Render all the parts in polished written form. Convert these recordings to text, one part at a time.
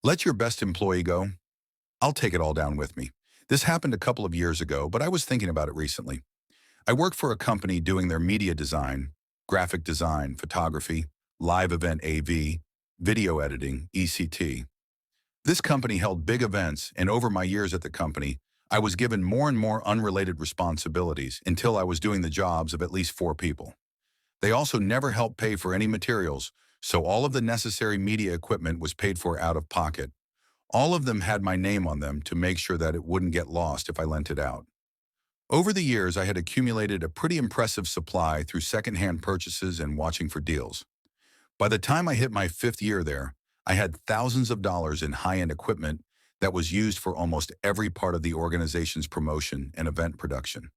Let your best employee go. I'll take it all down with me. This happened a couple of years ago, but I was thinking about it recently. I work for a company doing their media design, graphic design, photography, live event AV, video editing, ECT. This company held big events, and over my years at the company, I was given more and more unrelated responsibilities until I was doing the jobs of at least 4 people. They also never helped pay for any materials, so all of the necessary media equipment was paid for out of pocket. All of them had my name on them to make sure that it wouldn't get lost if I lent it out. Over the years, I had accumulated a pretty impressive supply through secondhand purchases and watching for deals. By the time I hit my 5th year there, I had thousands of dollars in high-end equipment that was used for almost every part of the organization's promotion and event production.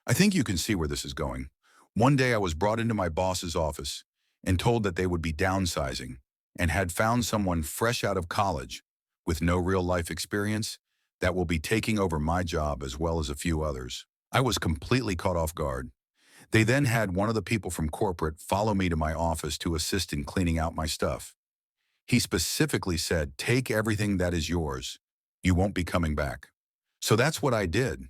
I think you can see where this is going. One day I was brought into my boss's office and told that they would be downsizing and had found someone fresh out of college with no real-life experience that will be taking over my job as well as a few others. I was completely caught off guard. They then had one of the people from corporate follow me to my office to assist in cleaning out my stuff. He specifically said, "Take everything that is yours. You won't be coming back." So that's what I did.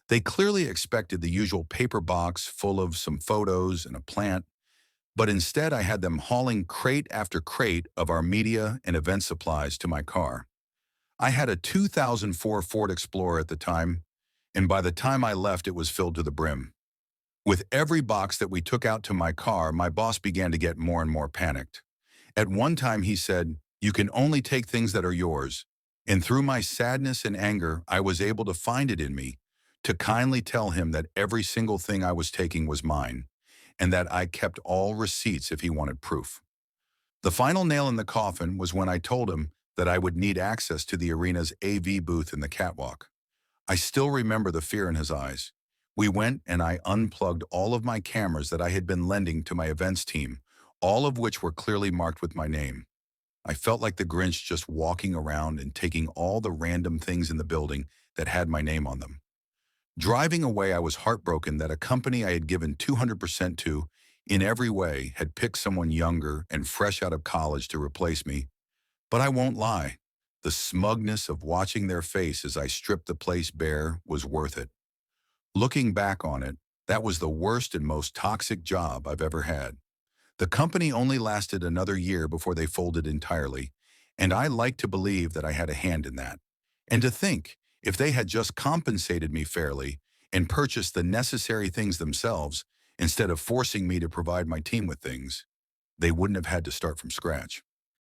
They clearly expected the usual paper box full of some photos and a plant, but instead I had them hauling crate after crate of our media and event supplies to my car. I had a 2004 Ford Explorer at the time, and by the time I left it was filled to the brim. With every box that we took out to my car, my boss began to get more and more panicked. At one time he said, "You can only take things that are yours." And through my sadness and anger, I was able to find it in me to kindly tell him that every single thing I was taking was mine, and that I kept all receipts if he wanted proof. The final nail in the coffin was when I told him that I would need access to the arena's AV booth in the catwalk. I still remember the fear in his eyes. We went and I unplugged all of my cameras that I had been lending to my events team, all of which were clearly marked with my name. I felt like the Grinch just walking around and taking all the random things in the building that had my name on them. Driving away, I was heartbroken that a company I had given 200% to in every way had picked someone younger and fresh out of college to replace me. But I won't lie, the smugness of watching their face as I stripped the place bare was worth it. Looking back on it, that was the worst and most toxic job I've ever had. The company only lasted another year before they folded entirely, and I like to believe that I had a hand in that. And to think, if they had just compensated me fairly and purchased the necessary things themselves, instead of forcing me to provide my team with things, they wouldn't have had to start from scratch.